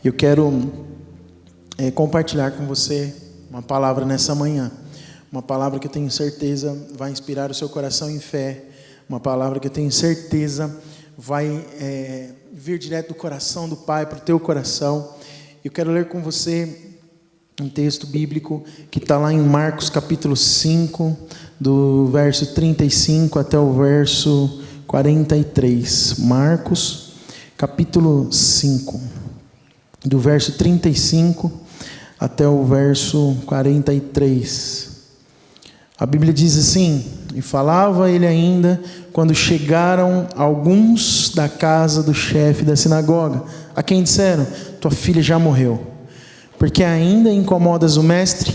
Eu quero compartilhar com você uma palavra nessa manhã. Uma palavra que eu tenho certeza vai inspirar o seu coração em fé. Uma palavra que eu tenho certeza vai vir direto do coração do Pai para o teu coração. Eu quero ler com você um texto bíblico que está lá em Marcos capítulo 5, do verso 35 até o verso 43. Marcos capítulo 5, do verso 35 até o verso 43. A Bíblia diz assim: e falava ele ainda, quando chegaram alguns da casa do chefe da sinagoga, a quem disseram: tua filha já morreu, porque ainda incomodas o mestre?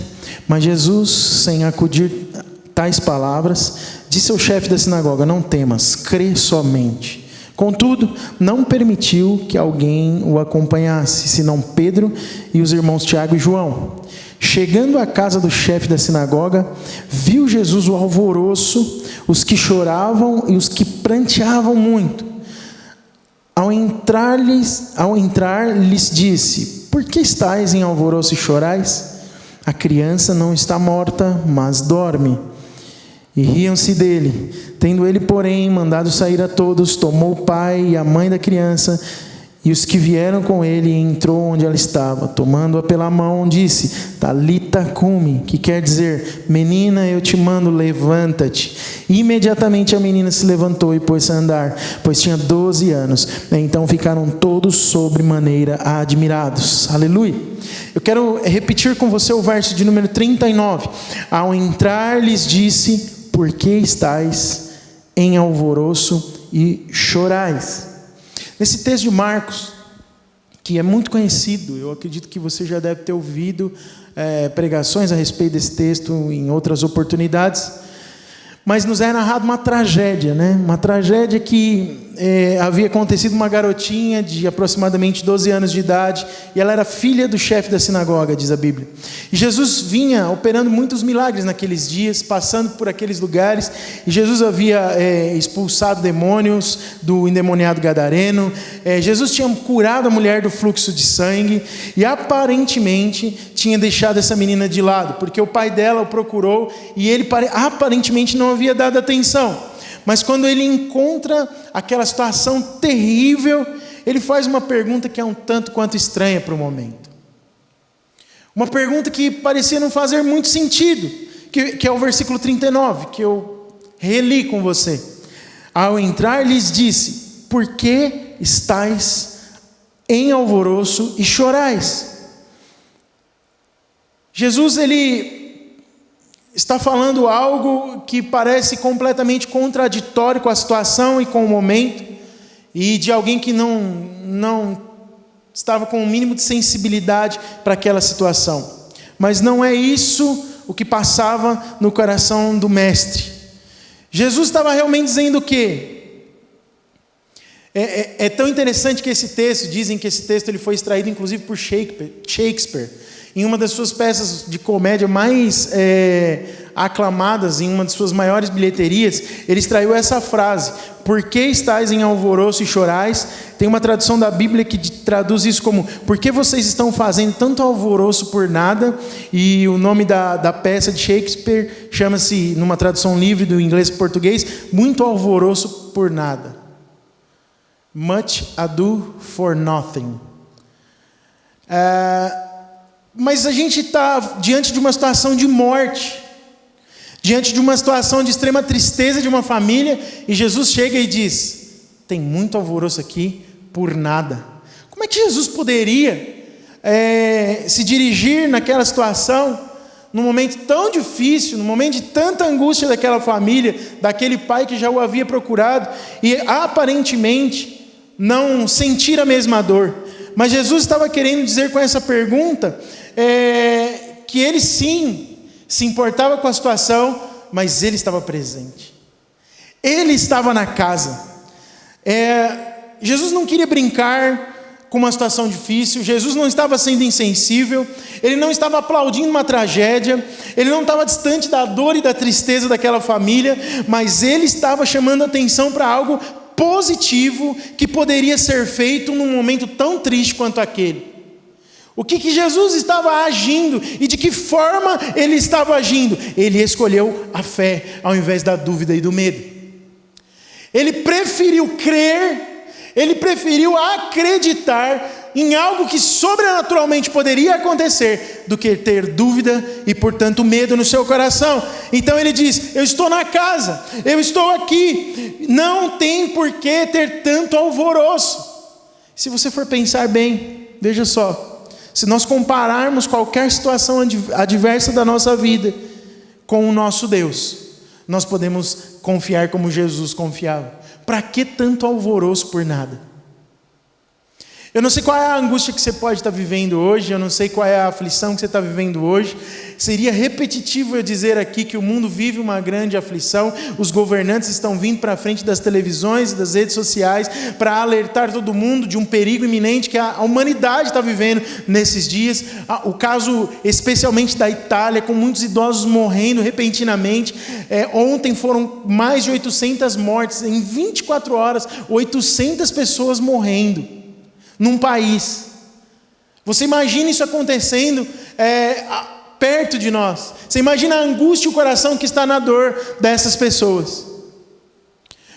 Mas Jesus, sem acudir tais palavras, disse ao chefe da sinagoga: não temas, crê somente. Contudo, não permitiu que alguém o acompanhasse, senão Pedro e os irmãos Tiago e João. Chegando à casa do chefe da sinagoga, viu Jesus o alvoroço, os que choravam e os que pranteavam muito. Ao entrar, lhes disse: por que estáis em alvoroço e chorais? A criança não está morta, mas dorme. E riam-se dele. Tendo ele, porém, mandado sair a todos, tomou o pai e a mãe da criança e os que vieram com ele, e entrou onde ela estava. Tomando-a pela mão, disse: Talita cumi, que quer dizer: menina, eu te mando, levanta-te. E imediatamente a menina se levantou e pôs-se a andar, pois tinha 12 anos. Então ficaram todos sobremaneira admirados. Aleluia. Eu quero repetir com você o verso de número 39. Ao entrar, lhes disse: por que estáis em alvoroço e chorais? Nesse texto de Marcos, que é muito conhecido, eu acredito que você já deve ter ouvido pregações a respeito desse texto em outras oportunidades, mas nos é narrado uma tragédia, né? Uma tragédia que havia acontecido uma garotinha de aproximadamente 12 anos de idade, e ela era filha do chefe da sinagoga, diz a Bíblia. E Jesus vinha operando muitos milagres naqueles dias, passando por aqueles lugares, e Jesus havia expulsado demônios do endemoniado gadareno. Jesus tinha curado a mulher do fluxo de sangue, e aparentemente tinha deixado essa menina de lado, porque o pai dela o procurou, e ele aparentemente não havia dado atenção. Mas quando ele encontra aquela situação terrível, ele faz uma pergunta que é um tanto quanto estranha para o momento. Uma pergunta que parecia não fazer muito sentido, que é o versículo 39, que eu reli com você. Ao entrar, lhes disse: por que estáis em alvoroço e chorais? Jesus, ele está falando algo que parece completamente contraditório com a situação e com o momento, e de alguém que não estava com o mínimo de sensibilidade para aquela situação. Mas não é isso o que passava no coração do mestre. Jesus estava realmente dizendo o quê? É tão interessante que esse texto, dizem que esse texto ele foi extraído inclusive por Shakespeare, em uma das suas peças de comédia mais aclamadas, em uma de suas maiores bilheterias, ele extraiu essa frase: por que estáis em alvoroço e chorais? Tem uma tradução da Bíblia que traduz isso como: por que vocês estão fazendo tanto alvoroço por nada? E o nome da peça de Shakespeare chama-se, numa tradução livre do inglês para o português, Muito Alvoroço por Nada. Much ado for nothing. Mas a gente está diante de uma situação de morte, diante de uma situação de extrema tristeza de uma família, e Jesus chega e diz: tem muito alvoroço aqui por nada. Como é que Jesus poderia se dirigir naquela situação, num momento tão difícil, num momento de tanta angústia daquela família, daquele pai que já o havia procurado, e aparentemente não sentir a mesma dor? Mas Jesus estava querendo dizer com essa pergunta que ele sim se importava com a situação, mas ele estava presente. Ele estava na casa. Jesus não queria brincar com uma situação difícil. Jesus não estava sendo insensível. Ele não estava aplaudindo uma tragédia. Ele não estava distante da dor e da tristeza daquela família, mas ele estava chamando atenção para algo positivo que poderia ser feito num momento tão triste quanto aquele. O que Jesus estava agindo e de que forma ele estava agindo? Ele escolheu a fé ao invés da dúvida e do medo. Ele preferiu crer, ele preferiu acreditar em algo que sobrenaturalmente poderia acontecer, do que ter dúvida e, portanto, medo no seu coração. Então ele diz: eu estou na casa, eu estou aqui, não tem por que ter tanto alvoroço. Se você for pensar bem, veja só, se nós compararmos qualquer situação adversa da nossa vida com o nosso Deus, nós podemos confiar como Jesus confiava. Para que tanto alvoroço por nada? Eu não sei qual é a angústia que você pode estar vivendo hoje, eu não sei qual é a aflição que você está vivendo hoje. Seria repetitivo eu dizer aqui que o mundo vive uma grande aflição, os governantes estão vindo para frente das televisões e das redes sociais para alertar todo mundo de um perigo iminente que a humanidade está vivendo nesses dias. O caso especialmente da Itália, com muitos idosos morrendo repentinamente. Ontem foram mais de 800 mortes, em 24 horas, 800 pessoas morrendo num país. Você imagina isso acontecendo perto de nós. Você imagina a angústia e o coração que está na dor dessas pessoas.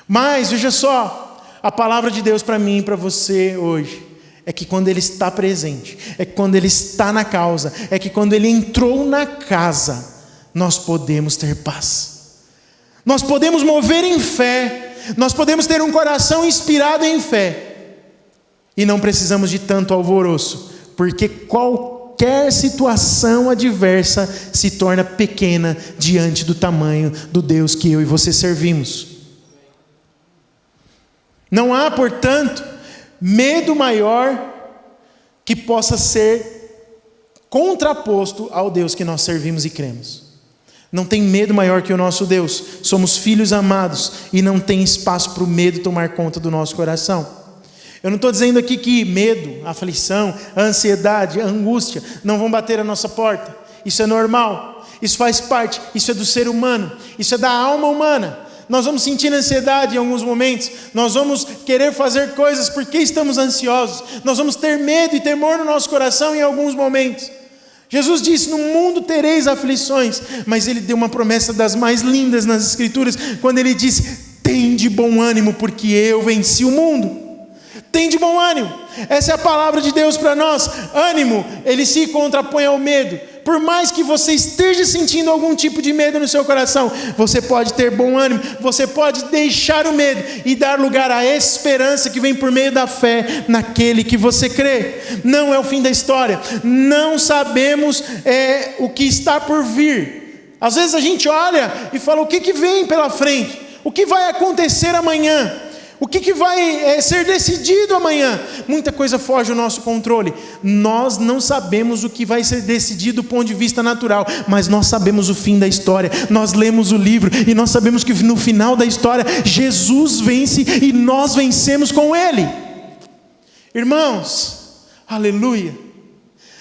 Mas, veja só, a palavra de Deus para mim e para você hoje é que quando Ele está presente, é que quando Ele está na causa, é que quando Ele entrou na casa, nós podemos ter paz. Nós podemos mover em fé, nós podemos ter um coração inspirado em fé. E não precisamos de tanto alvoroço, porque qualquer situação adversa se torna pequena diante do tamanho do Deus que eu e você servimos. Não há, portanto, medo maior que possa ser contraposto ao Deus que nós servimos e cremos. Não tem medo maior que o nosso Deus. Somos filhos amados e não tem espaço para o medo tomar conta do nosso coração. Eu não estou dizendo aqui que medo, aflição, ansiedade, angústia não vão bater a nossa porta. Isso é normal, isso faz parte, isso é do ser humano, isso é da alma humana. Nós vamos sentir ansiedade em alguns momentos, nós vamos querer fazer coisas porque estamos ansiosos, nós vamos ter medo e temor no nosso coração em alguns momentos. Jesus disse: no mundo tereis aflições, mas Ele deu uma promessa das mais lindas nas Escrituras, quando Ele disse: tende bom ânimo, porque eu venci o mundo. Tem de bom ânimo. Essa é a palavra de Deus para nós. Ânimo, ele se contrapõe ao medo. Por mais que você esteja sentindo algum tipo de medo no seu coração, você pode ter bom ânimo, você pode deixar o medo e dar lugar à esperança que vem por meio da fé naquele que você crê. Não é o fim da história, não sabemos o que está por vir. Às vezes a gente olha e fala: o que vem pela frente? O que vai acontecer amanhã? O que vai ser decidido amanhã? Muita coisa foge ao nosso controle. Nós não sabemos o que vai ser decidido do ponto de vista natural, mas nós sabemos o fim da história. Nós lemos o livro e nós sabemos que no final da história Jesus vence e nós vencemos com Ele. Irmãos, aleluia.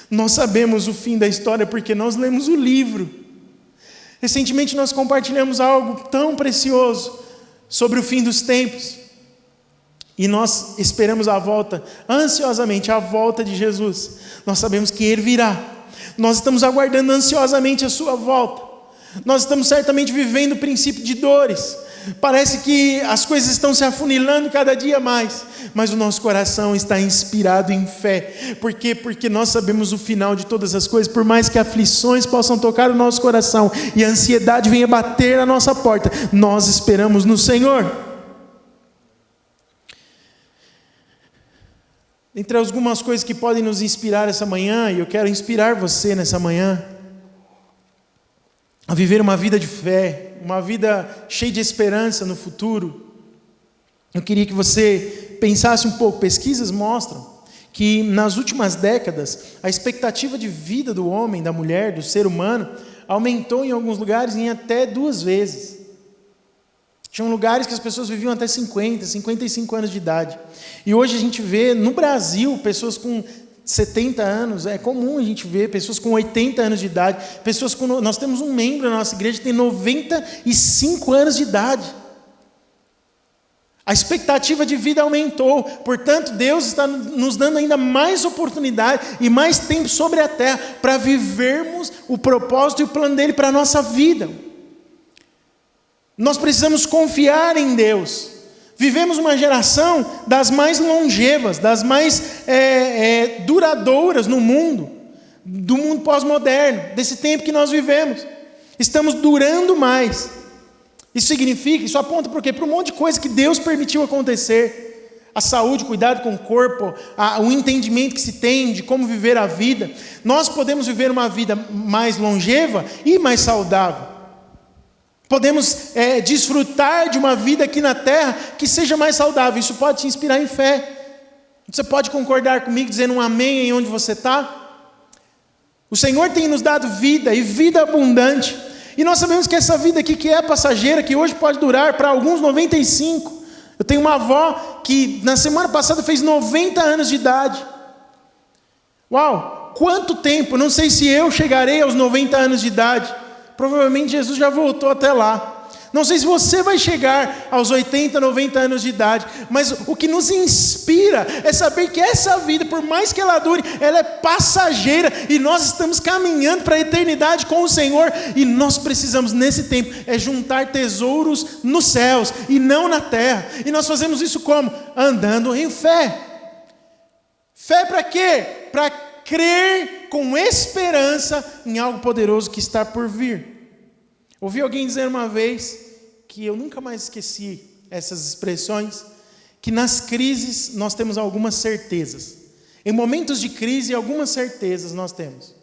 Nós sabemos o fim da história porque nós lemos o livro. Recentemente nós compartilhamos algo tão precioso sobre o fim dos tempos. E nós esperamos a volta, ansiosamente, a volta de Jesus. Nós sabemos que Ele virá. Nós estamos aguardando ansiosamente a sua volta. Nós estamos certamente vivendo o princípio de dores. Parece que as coisas estão se afunilando cada dia mais. Mas o nosso coração está inspirado em fé. Por quê? Porque nós sabemos o final de todas as coisas. Por mais que aflições possam tocar o nosso coração e a ansiedade venha bater na nossa porta, nós esperamos no Senhor. Entre algumas coisas que podem nos inspirar essa manhã, e eu quero inspirar você nessa manhã, a viver uma vida de fé, uma vida cheia de esperança no futuro. Eu queria que você pensasse um pouco. Pesquisas mostram que nas últimas décadas, a expectativa de vida do homem, da mulher, do ser humano, aumentou em alguns lugares em até 2 vezes. Tinham lugares que as pessoas viviam até 50, 55 anos de idade. E hoje a gente vê no Brasil pessoas com 70 anos, é comum a gente ver pessoas com 80 anos de idade, nós temos um membro na nossa igreja que tem 95 anos de idade. A expectativa de vida aumentou, portanto, Deus está nos dando ainda mais oportunidade e mais tempo sobre a terra para vivermos o propósito e o plano dele para a nossa vida. Nós precisamos confiar em Deus. Vivemos uma geração das mais longevas, das mais duradouras no mundo, do mundo pós-moderno, desse tempo que nós vivemos. Estamos durando mais. Isso aponta por quê? Para um monte de coisa que Deus permitiu acontecer. A saúde, o cuidado com o corpo, o entendimento que se tem de como viver a vida. Nós podemos viver uma vida mais longeva e mais saudável. Podemos desfrutar de uma vida aqui na terra que seja mais saudável. Isso pode te inspirar em fé. Você pode concordar comigo dizendo um amém em onde você está? O Senhor tem nos dado vida e vida abundante. E nós sabemos que essa vida aqui que é passageira, que hoje pode durar para alguns 95. Eu tenho uma avó que na semana passada fez 90 anos de idade. Uau, quanto tempo! Não sei se eu chegarei aos 90 anos de idade. Provavelmente Jesus já voltou até lá. Não sei se você vai chegar aos 80, 90 anos de idade, mas o que nos inspira é saber que essa vida, por mais que ela dure, ela é passageira e nós estamos caminhando para a eternidade com o Senhor e nós precisamos nesse tempo juntar tesouros nos céus e não na terra. E nós fazemos isso como? Andando em fé. Fé para quê? Para crer com esperança em algo poderoso que está por vir. Ouvi alguém dizer uma vez, que eu nunca mais esqueci essas expressões, que nas crises nós temos algumas certezas. Em momentos de crise, algumas certezas nós temos.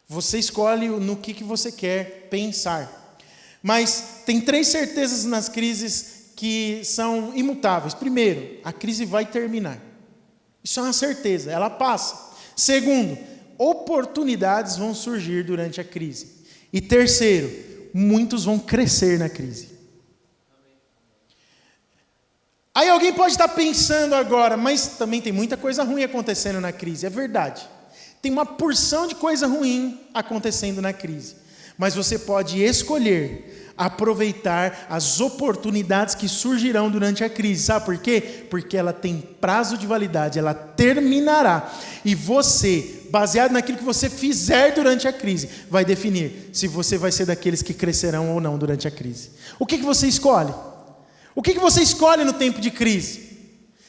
Você escolhe no que você quer pensar. Mas tem 3 certezas nas crises que são imutáveis. Primeiro, a crise vai terminar. Isso é uma certeza, ela passa. Segundo, oportunidades vão surgir durante a crise. E terceiro, muitos vão crescer na crise. Aí alguém pode estar pensando agora, mas também tem muita coisa ruim acontecendo na crise. É verdade. Tem uma porção de coisa ruim acontecendo na crise. Mas você pode escolher aproveitar as oportunidades que surgirão durante a crise. Sabe por quê? Porque ela tem prazo de validade, ela terminará. E você, baseado naquilo que você fizer durante a crise, vai definir se você vai ser daqueles que crescerão ou não durante a crise. O que você escolhe? O que você escolhe no tempo de crise?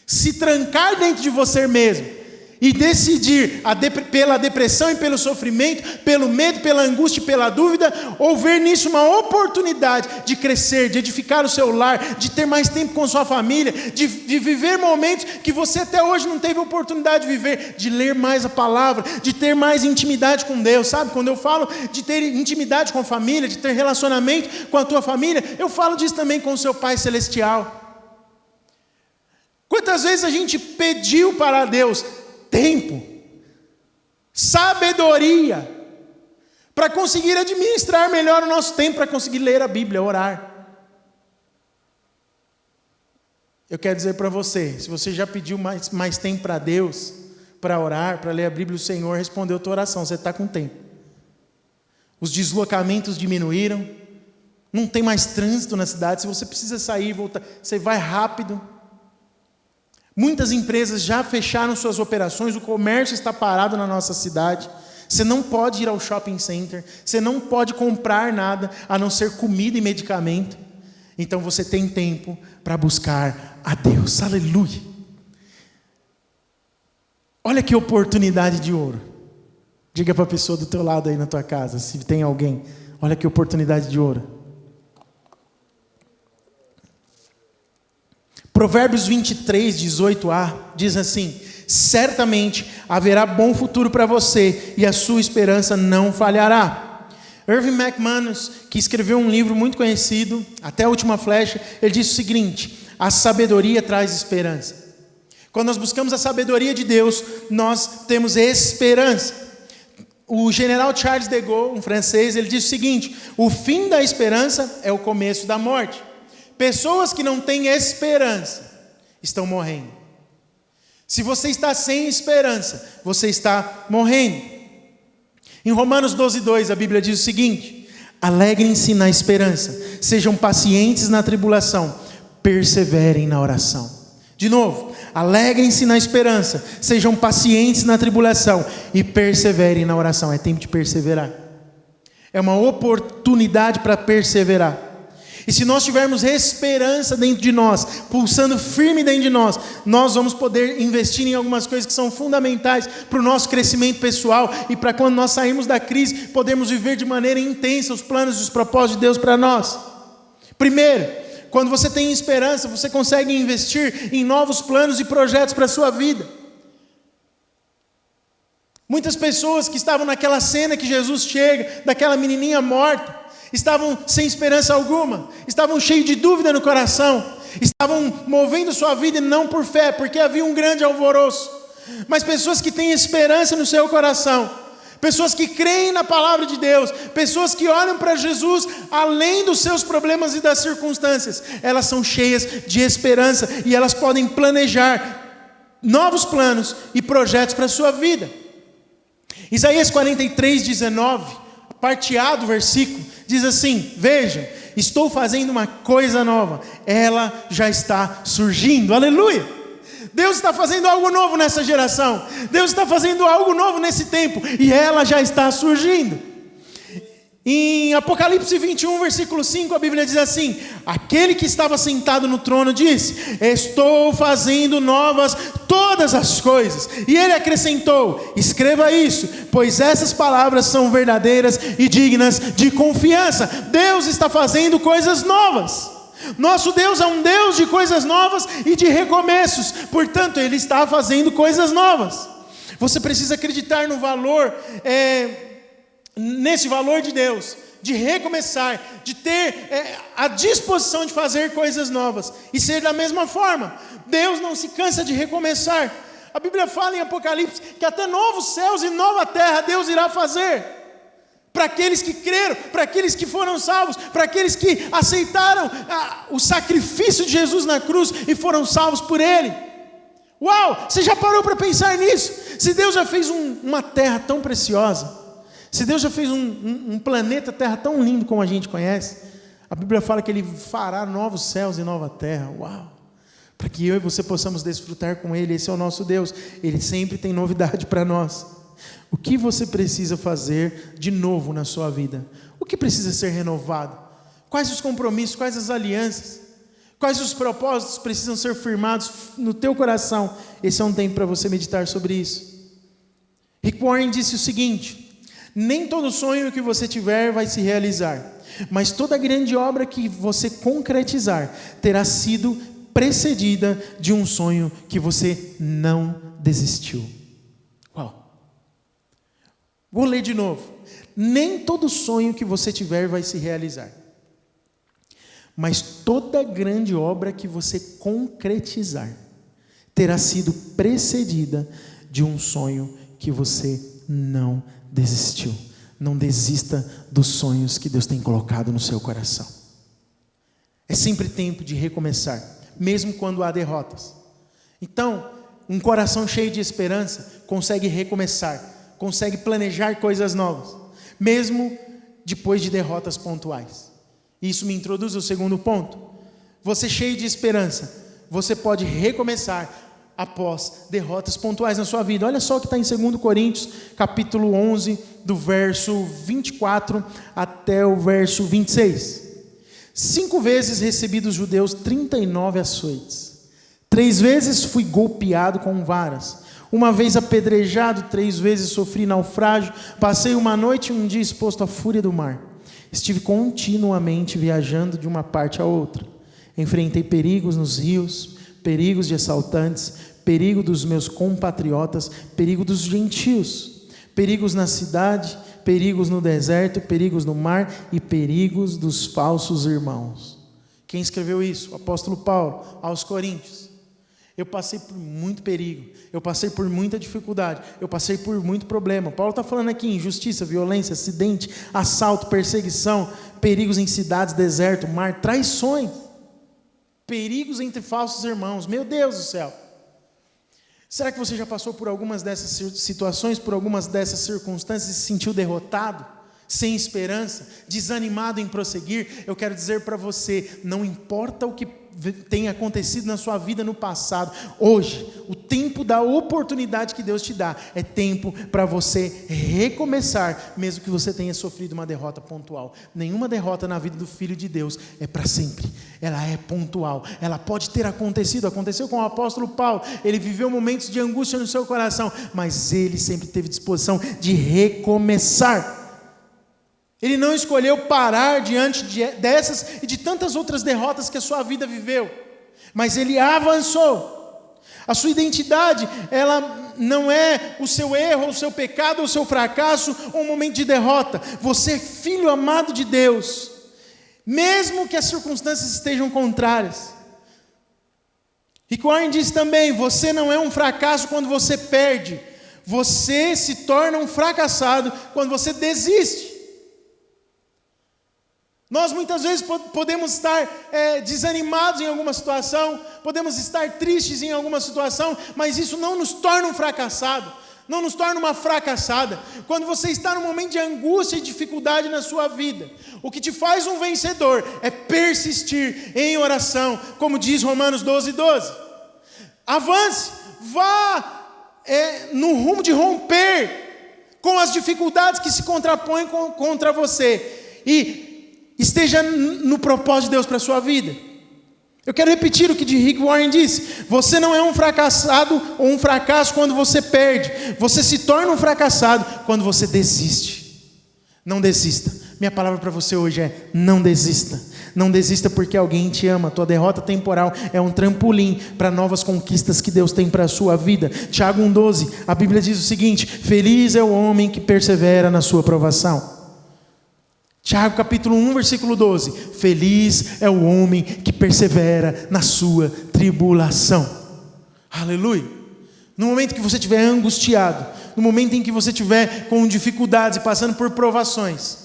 Se trancar dentro de você mesmo e decidir pela depressão e pelo sofrimento, pelo medo, pela angústia e pela dúvida, ou ver nisso uma oportunidade de crescer, de edificar o seu lar, de ter mais tempo com sua família, de viver momentos que você até hoje não teve oportunidade de viver, de ler mais a palavra, de ter mais intimidade com Deus, sabe? Quando eu falo de ter intimidade com a família, de ter relacionamento com a tua família, eu falo disso também com o seu Pai Celestial. Quantas vezes a gente pediu para Deus tempo, sabedoria, para conseguir administrar melhor o nosso tempo, para conseguir ler a Bíblia, orar. Eu quero dizer para você, se você já pediu mais tempo para Deus, para orar, para ler a Bíblia, o Senhor respondeu a tua oração, você está com tempo. Os deslocamentos diminuíram, não tem mais trânsito na cidade, se você precisa sair e voltar, você vai rápido. Muitas empresas já fecharam suas operações, o comércio está parado na nossa cidade. Você não pode ir ao shopping center, você não pode comprar nada a não ser comida e medicamento. Então você tem tempo para buscar a Deus. Aleluia! Olha que oportunidade de ouro. Diga para a pessoa do teu lado aí na tua casa, se tem alguém, olha que oportunidade de ouro. Provérbios 23, 18a, diz assim: certamente haverá bom futuro para você, e a sua esperança não falhará. Irving McManus, que escreveu um livro muito conhecido, Até a Última Flecha, ele diz o seguinte: a sabedoria traz esperança. Quando nós buscamos a sabedoria de Deus, nós temos esperança. O general Charles de Gaulle, um francês, ele diz o seguinte: o fim da esperança é o começo da morte. Pessoas que não têm esperança estão morrendo. Se você está sem esperança, você está morrendo. Em Romanos 12:2, a Bíblia diz o seguinte: alegrem-se na esperança, sejam pacientes na tribulação, perseverem na oração. De novo, alegrem-se na esperança, sejam pacientes na tribulação e perseverem na oração. É tempo de perseverar. É uma oportunidade para perseverar. E se nós tivermos esperança dentro de nós, pulsando firme dentro de nós, nós vamos poder investir em algumas coisas que são fundamentais para o nosso crescimento pessoal e para quando nós sairmos da crise, podermos viver de maneira intensa os planos e os propósitos de Deus para nós. Primeiro, quando você tem esperança, você consegue investir em novos planos e projetos para a sua vida. Muitas pessoas que estavam naquela cena que Jesus chega, daquela menininha morta, estavam sem esperança alguma, estavam cheios de dúvida no coração, estavam movendo sua vida não por fé, porque havia um grande alvoroço. Mas pessoas que têm esperança no seu coração, pessoas que creem na palavra de Deus, pessoas que olham para Jesus além dos seus problemas e das circunstâncias, elas são cheias de esperança e elas podem planejar novos planos e projetos para a sua vida. Isaías 43:19, parte A do versículo, diz assim: veja, estou fazendo uma coisa nova, ela já está surgindo. Aleluia! Deus está fazendo algo novo nessa geração, Deus está fazendo algo novo nesse tempo, e ela já está surgindo. Em Apocalipse 21, versículo 5, a Bíblia diz assim: aquele que estava sentado no trono disse: estou fazendo novas todas as coisas. E ele acrescentou: escreva isso, pois essas palavras são verdadeiras e dignas de confiança. Deus está fazendo coisas novas. Nosso Deus é um Deus de coisas novas e de recomeços, portanto Ele está fazendo coisas novas. Você precisa acreditar no valor, nesse valor de Deus, de recomeçar, de ter a disposição de fazer coisas novas, e ser da mesma forma. Deus não se cansa de recomeçar. A Bíblia fala em Apocalipse que até novos céus e nova terra Deus irá fazer, para aqueles que creram, para aqueles que foram salvos, para aqueles que aceitaram o sacrifício de Jesus na cruz e foram salvos por Ele. Uau, você já parou para pensar nisso? Se Deus já fez uma terra tão preciosa, se Deus já fez um planeta Terra tão lindo como a gente conhece, a Bíblia fala que Ele fará novos céus e nova terra. Uau! Para que eu e você possamos desfrutar com Ele. Esse é o nosso Deus, Ele sempre tem novidade para nós. O que você precisa fazer de novo na sua vida? O que precisa ser renovado? Quais os compromissos, quais as alianças? Quais os propósitos precisam ser firmados no teu coração? Esse é um tempo para você meditar sobre isso. Rick Warren disse o seguinte: nem todo sonho que você tiver vai se realizar, mas toda grande obra que você concretizar terá sido precedida de um sonho que você não desistiu. Uau! Vou ler de novo. Nem todo sonho que você tiver vai se realizar, mas toda grande obra que você concretizar terá sido precedida de um sonho que você não desistiu. Não desista dos sonhos que Deus tem colocado no seu coração. É sempre tempo de recomeçar, mesmo quando há derrotas. Então, um coração cheio de esperança consegue recomeçar, consegue planejar coisas novas, mesmo depois de derrotas pontuais. Isso me introduz ao segundo ponto. Você cheio de esperança, você pode recomeçar após derrotas pontuais na sua vida. Olha só o que está em 2 Coríntios, capítulo 11, do verso 24 até o verso 26. 5 vezes recebi dos judeus 39 açoites. 3 vezes fui golpeado com varas. 1 vez apedrejado, 3 vezes sofri naufrágio. Passei uma noite e um dia exposto à fúria do mar. Estive continuamente viajando de uma parte a outra. Enfrentei perigos nos rios, perigos de assaltantes, perigo dos meus compatriotas, perigo dos gentios, perigos na cidade, perigos no deserto, perigos no mar e perigos dos falsos irmãos. Quem escreveu isso? O apóstolo Paulo, aos Coríntios. Eu passei por muito perigo, eu passei por muita dificuldade, eu passei por muito problema. Paulo está falando aqui: injustiça, violência, acidente, assalto, perseguição, perigos em cidades, deserto, mar, traições, perigos entre falsos irmãos. Meu Deus do céu! Será que você já passou por algumas dessas situações, por algumas dessas circunstâncias e se sentiu derrotado, sem esperança, desanimado em prosseguir? Eu quero dizer para você: não importa o que tem acontecido na sua vida no passado. Hoje, o tempo da oportunidade que Deus te dá é tempo para você recomeçar, mesmo que você tenha sofrido uma derrota pontual. Nenhuma derrota na vida do Filho de Deus é para sempre, ela é pontual. Ela pode ter acontecido, aconteceu com o apóstolo Paulo, ele viveu momentos de angústia no seu coração, mas ele sempre teve disposição de recomeçar. Ele não escolheu parar diante dessas e de tantas outras derrotas que a sua vida viveu, mas ele avançou. A sua identidade, ela não é o seu erro, o seu pecado, o seu fracasso, ou um momento de derrota. Você é filho amado de Deus, mesmo que as circunstâncias estejam contrárias. Rick Warren diz também: você não é um fracasso quando você perde, você se torna um fracassado quando você desiste. Nós muitas vezes podemos estar desanimados em alguma situação, podemos estar tristes em alguma situação, mas isso não nos torna um fracassado, não nos torna uma fracassada. Quando você está num momento de angústia e dificuldade na sua vida, o que te faz um vencedor é persistir em oração, como diz Romanos 12:12. Avance, vá no rumo de romper com as dificuldades que se contrapõem contra você, e esteja no propósito de Deus para a sua vida. Eu quero repetir o que Rick Warren disse: você não é um fracassado ou um fracasso quando você perde, você se torna um fracassado quando você desiste. Não desista. Minha palavra para você hoje é: não desista. Não desista porque alguém te ama. Tua derrota temporal é um trampolim para novas conquistas que Deus tem para a sua vida. Tiago 1,12, a Bíblia diz o seguinte: feliz é o homem que persevera na sua provação. Tiago capítulo 1, versículo 12: feliz é o homem que persevera na sua tribulação. Aleluia. No momento que você estiver angustiado, no momento em que você estiver com dificuldades e passando por provações,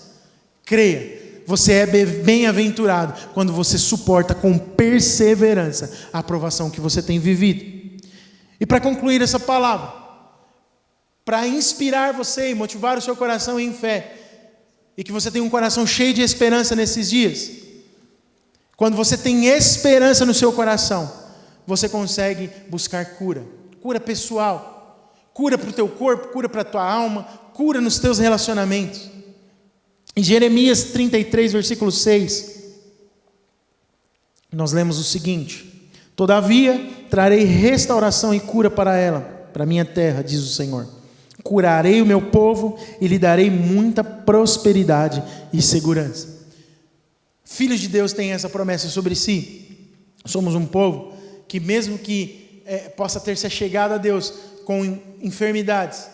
creia, você é bem-aventurado quando você suporta com perseverança a provação que você tem vivido. E para concluir essa palavra, para inspirar você e motivar o seu coração em fé, e que você tenha um coração cheio de esperança nesses dias. Quando você tem esperança no seu coração, você consegue buscar cura. Cura pessoal, cura para o teu corpo, cura para a tua alma, cura nos teus relacionamentos. Em Jeremias 33, versículo 6, nós lemos o seguinte: todavia trarei restauração e cura para ela, para a minha terra, diz o Senhor. Curarei o meu povo e lhe darei muita prosperidade e segurança. Filhos de Deus têm essa promessa sobre si. Somos um povo que, mesmo que possa ter se achegado a Deus com enfermidades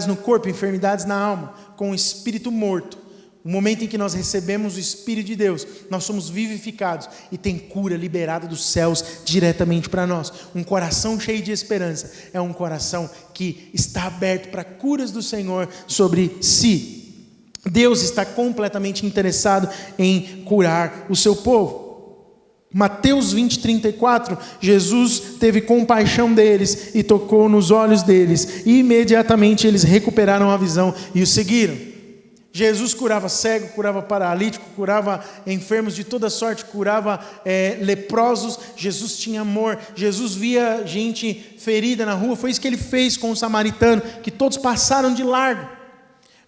no corpo, enfermidades na alma, com o espírito morto, no momento em que nós recebemos o Espírito de Deus, nós somos vivificados e tem cura liberada dos céus diretamente para nós. Um coração cheio de esperança é um coração que está aberto para curas do Senhor sobre si. Deus está completamente interessado em curar o seu povo. Mateus 20:34, Jesus teve compaixão deles e tocou nos olhos deles, e imediatamente eles recuperaram a visão e o seguiram. Jesus curava cego, curava paralítico, curava enfermos de toda sorte, curava leprosos. Jesus tinha amor. Jesus via gente ferida na rua. Foi isso que ele fez com o samaritano, que todos passaram de largo.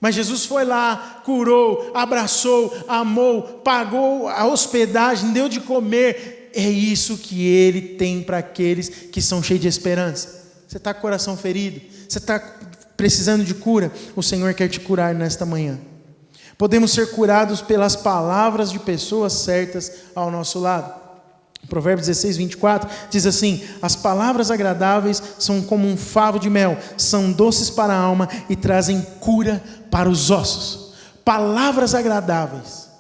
Mas Jesus foi lá, curou, abraçou, amou, pagou a hospedagem, deu de comer. É isso que ele tem para aqueles que são cheios de esperança. Você está com o coração ferido? Você está precisando de cura? O Senhor quer te curar nesta manhã. Podemos ser curados pelas palavras de pessoas certas ao nosso lado. Provérbios 16:24 diz assim: as palavras agradáveis são como um favo de mel, são doces para a alma e trazem cura para os ossos. Palavras agradáveis.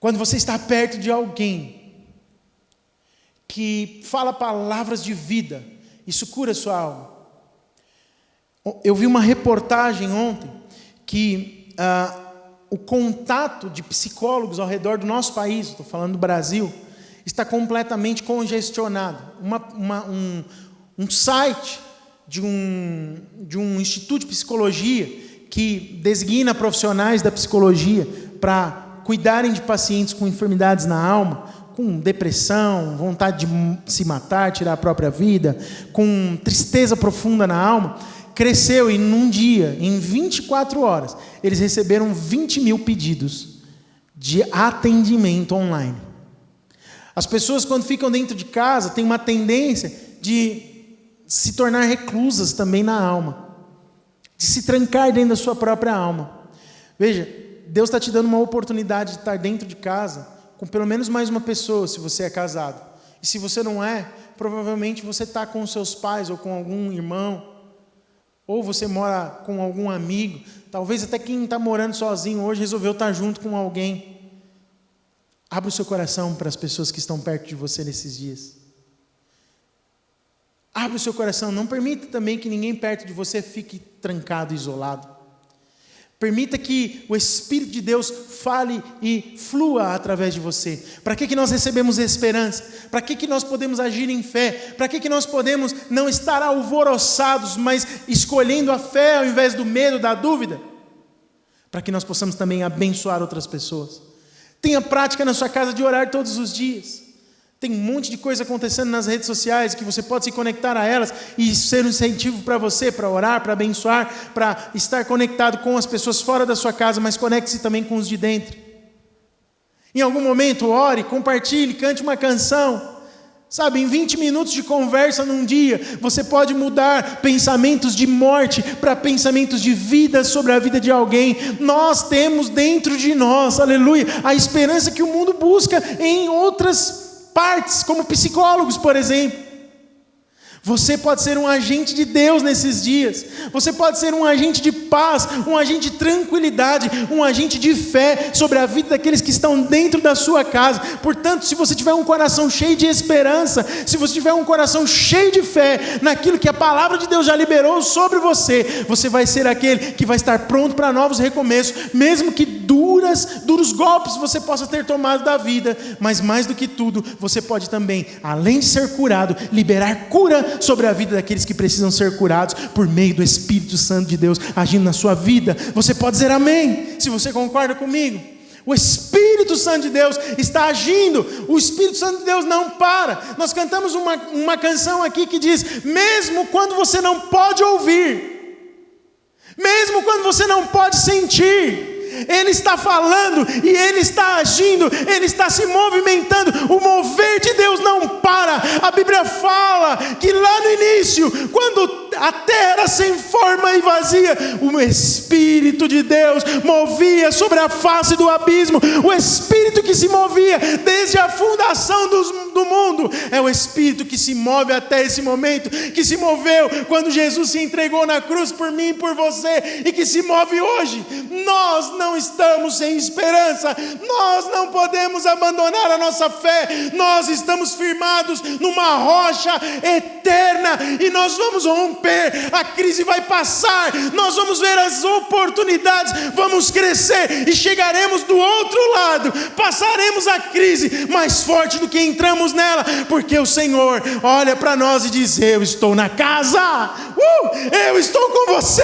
Quando você está perto de alguém que fala palavras de vida, isso cura a sua alma. Eu vi uma reportagem ontem que o contato de psicólogos ao redor do nosso país, estou falando do Brasil, está completamente congestionado. Um site de um instituto de psicologia que designa profissionais da psicologia para cuidarem de pacientes com enfermidades na alma, com depressão, vontade de se matar, tirar a própria vida, com tristeza profunda na alma, cresceu e num dia, em 24 horas, eles receberam 20 mil pedidos de atendimento online. As pessoas, quando ficam dentro de casa, têm uma tendência de se tornar reclusas também na alma, de se trancar dentro da sua própria alma. Veja, Deus está te dando uma oportunidade de estar dentro de casa com pelo menos mais uma pessoa, se você é casado. E se você não é, provavelmente você está com seus pais ou com algum irmão, ou você mora com algum amigo, talvez até quem está morando sozinho hoje resolveu estar junto com alguém. Abra o seu coração para as pessoas que estão perto de você nesses dias. Abra o seu coração, não permita também que ninguém perto de você fique trancado, isolado. Permita que o Espírito de Deus fale e flua através de você. Para que nós recebemos esperança? Para que nós podemos agir em fé? Para que nós podemos não estar alvoroçados, mas escolhendo a fé ao invés do medo, da dúvida? Para que nós possamos também abençoar outras pessoas. Tenha prática na sua casa de orar todos os dias. Tem um monte de coisa acontecendo nas redes sociais que você pode se conectar a elas e ser um incentivo para você, para orar, para abençoar, para estar conectado com as pessoas fora da sua casa, mas conecte-se também com os de dentro. Em algum momento, ore, compartilhe, cante uma canção. Sabe, em 20 minutos de conversa num dia, você pode mudar pensamentos de morte para pensamentos de vida sobre a vida de alguém. Nós temos dentro de nós, aleluia, a esperança que o mundo busca em outras partes, como psicólogos, por exemplo. Você pode ser um agente de Deus nesses dias. Você pode ser um agente de paz, um agente de tranquilidade, um agente de fé sobre a vida daqueles que estão dentro da sua casa. Portanto, se você tiver um coração cheio de esperança, se você tiver um coração cheio de fé naquilo que a palavra de Deus já liberou sobre você, você vai ser aquele que vai estar pronto para novos recomeços, mesmo que duros golpes você possa ter tomado da vida. Mas mais do que tudo, você pode também, além de ser curado, liberar cura sobre a vida daqueles que precisam ser curados por meio do Espírito Santo de Deus agindo na sua vida. Você pode dizer amém, se você concorda comigo. O Espírito Santo de Deus está agindo. O Espírito Santo de Deus não para. Nós cantamos uma canção aqui que diz: mesmo quando você não pode ouvir, mesmo quando você não pode sentir, Ele está falando e Ele está agindo, Ele está se movimentando. O mover de Deus não para. A Bíblia fala que lá no início, quando a terra era sem forma e vazia, o Espírito de Deus movia sobre a face do abismo. O Espírito que se movia desde a fundação do mundo é o Espírito que se move até esse momento, que se moveu quando Jesus se entregou na cruz por mim e por você, e que se move hoje. Nós não estamos sem esperança, nós não podemos abandonar a nossa fé, nós estamos firmados numa rocha eterna e nós vamos romper. A crise vai passar, nós vamos ver as oportunidades, vamos crescer e chegaremos do outro lado, passaremos a crise mais forte do que entramos nela, porque o Senhor olha para nós e diz: eu estou na casa, eu estou com você.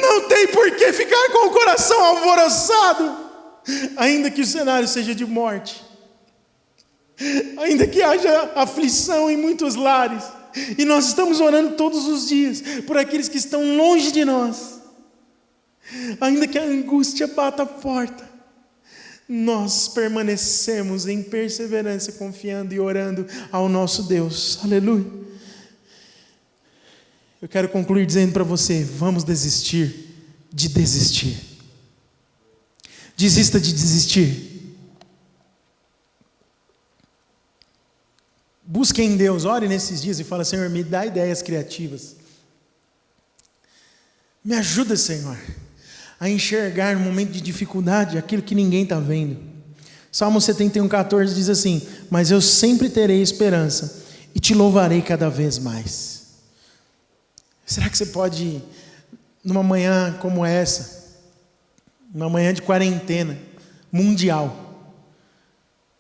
Não tem por que ficar com o coração alvoroçado, ainda que o cenário seja de morte, ainda que haja aflição em muitos lares, e nós estamos orando todos os dias por aqueles que estão longe de nós, ainda que a angústia bata a porta, nós permanecemos em perseverança, confiando e orando ao nosso Deus. Aleluia. Eu quero concluir dizendo para você: vamos desistir de desistir. Desista de desistir. Busque em Deus, ore nesses dias e fala: Senhor, me dá ideias criativas. Me ajuda, Senhor, a enxergar no momento de dificuldade aquilo que ninguém está vendo. Salmo 71:14 diz assim: mas eu sempre terei esperança e te louvarei cada vez mais. Será que você pode, numa manhã como essa, uma manhã de quarentena mundial,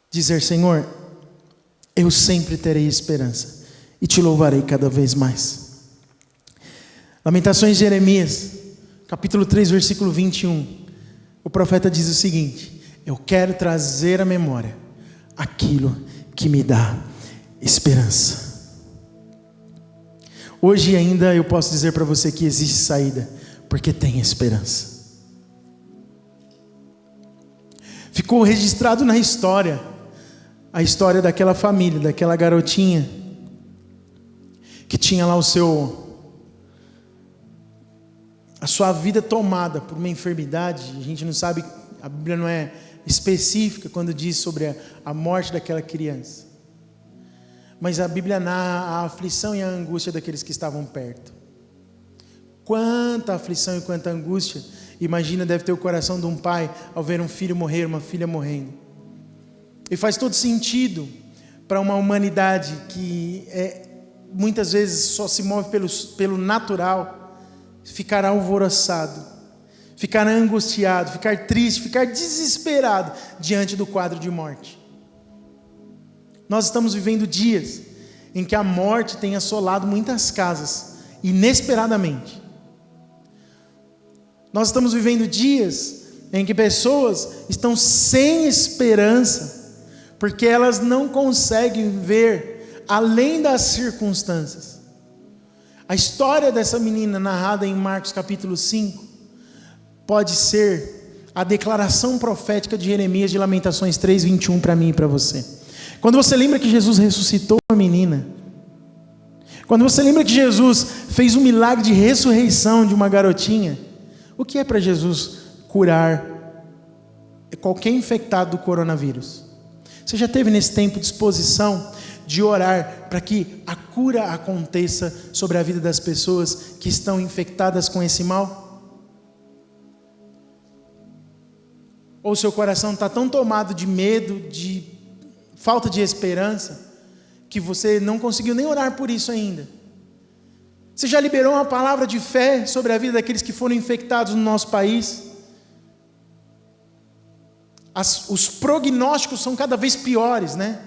dizer: Senhor, eu sempre terei esperança e te louvarei cada vez mais. Lamentações de Jeremias, capítulo 3, versículo 21. O profeta diz o seguinte: eu quero trazer à memória aquilo que me dá esperança. Hoje ainda eu posso dizer para você que existe saída, porque tem esperança. Ficou registrado na história, a história daquela família, daquela garotinha, que tinha lá a sua vida tomada por uma enfermidade. A gente não sabe, a Bíblia não é específica quando diz sobre a morte daquela criança, mas a Bíblia narra a aflição e a angústia daqueles que estavam perto. Quanta aflição e quanta angústia, imagina, deve ter o coração de um pai ao ver um filho morrer, uma filha morrendo. E faz todo sentido para uma humanidade que muitas vezes só se move pelo natural, ficar alvoroçado, ficar angustiado, ficar triste, ficar desesperado diante do quadro de morte. Nós estamos vivendo dias em que a morte tem assolado muitas casas, inesperadamente. Nós estamos vivendo dias em que pessoas estão sem esperança, porque elas não conseguem ver além das circunstâncias. A história dessa menina, narrada em Marcos capítulo 5, pode ser a declaração profética de Jeremias de Lamentações 3:21 para mim e para você. Quando você lembra que Jesus ressuscitou uma menina, quando você lembra que Jesus fez um milagre de ressurreição de uma garotinha, o que é para Jesus curar qualquer infectado do coronavírus? Você já teve nesse tempo disposição de orar para que a cura aconteça sobre a vida das pessoas que estão infectadas com esse mal? Ou seu coração está tão tomado de medo, de falta de esperança, que você não conseguiu nem orar por isso ainda? Você já liberou uma palavra de fé sobre a vida daqueles que foram infectados no nosso país? Os prognósticos são cada vez piores, né?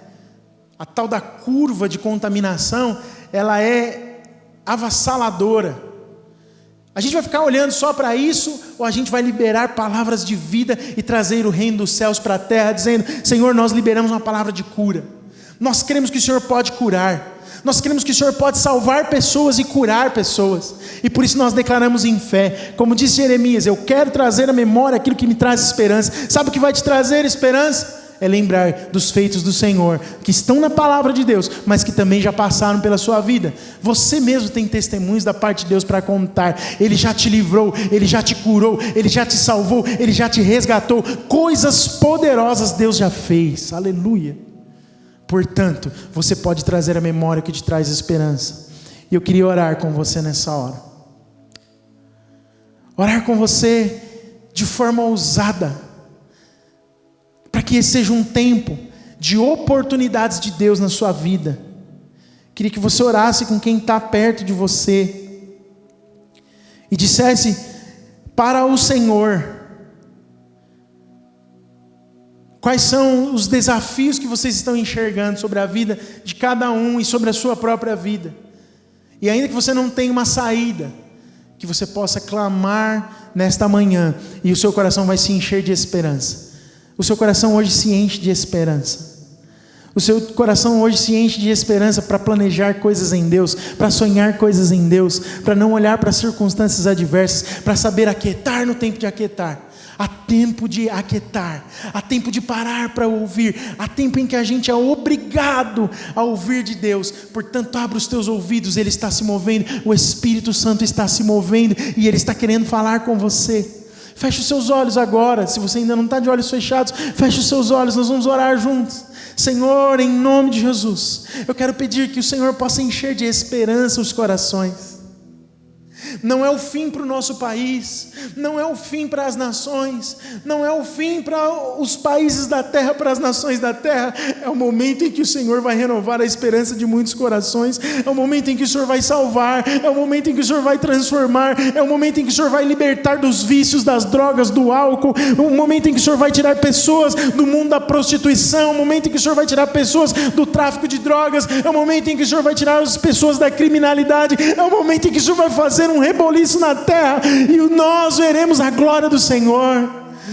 A tal da curva de contaminação, ela é avassaladora. A gente vai ficar olhando só para isso, ou a gente vai liberar palavras de vida e trazer o reino dos céus para a terra, dizendo: Senhor, nós liberamos uma palavra de cura. Nós cremos que o Senhor pode curar. Nós cremos que o Senhor pode salvar pessoas e curar pessoas, e por isso nós declaramos em fé, como disse Jeremias: eu quero trazer à memória aquilo que me traz esperança. Sabe o que vai te trazer esperança? É lembrar dos feitos do Senhor, que estão na palavra de Deus, mas que também já passaram pela sua vida. Você mesmo tem testemunhos da parte de Deus para contar. Ele já te livrou, Ele já te curou, Ele já te salvou, Ele já te resgatou. Coisas poderosas Deus já fez, aleluia. Portanto, você pode trazer a memória que te traz esperança. E eu queria orar com você nessa hora. Orar com você de forma ousada, para que esse seja um tempo de oportunidades de Deus na sua vida. Queria que você orasse com quem está perto de você e dissesse para o Senhor quais são os desafios que vocês estão enxergando sobre a vida de cada um e sobre a sua própria vida. E ainda que você não tenha uma saída, que você possa clamar nesta manhã e o seu coração vai se encher de esperança. O seu coração hoje se enche de esperança. O seu coração hoje se enche de esperança para planejar coisas em Deus, para sonhar coisas em Deus, para não olhar para circunstâncias adversas, para saber aquietar no tempo de aquietar. Há tempo de aquietar, há tempo de parar para ouvir, há tempo em que a gente é obrigado a ouvir de Deus. Portanto, abra os teus ouvidos, Ele está se movendo, o Espírito Santo está se movendo e Ele está querendo falar com você. Feche os seus olhos agora. Se você ainda não está de olhos fechados, feche os seus olhos, nós vamos orar juntos. Senhor, em nome de Jesus, eu quero pedir que o Senhor possa encher de esperança os corações. Não é o fim para o nosso país, não é o fim para as nações, não é o fim para os países da terra, para as nações da terra. É o momento em que o Senhor vai renovar a esperança de muitos corações, é o momento em que o Senhor vai salvar, é o momento em que o Senhor vai transformar, é o momento em que o Senhor vai libertar dos vícios, das drogas, do álcool, é o momento em que o Senhor vai tirar pessoas do mundo da prostituição, é o momento em que o Senhor vai tirar pessoas do tráfico de drogas, é o momento em que o Senhor vai tirar as pessoas da criminalidade, é o momento em que o Senhor vai fazer um reboliço na terra e nós veremos a glória do Senhor.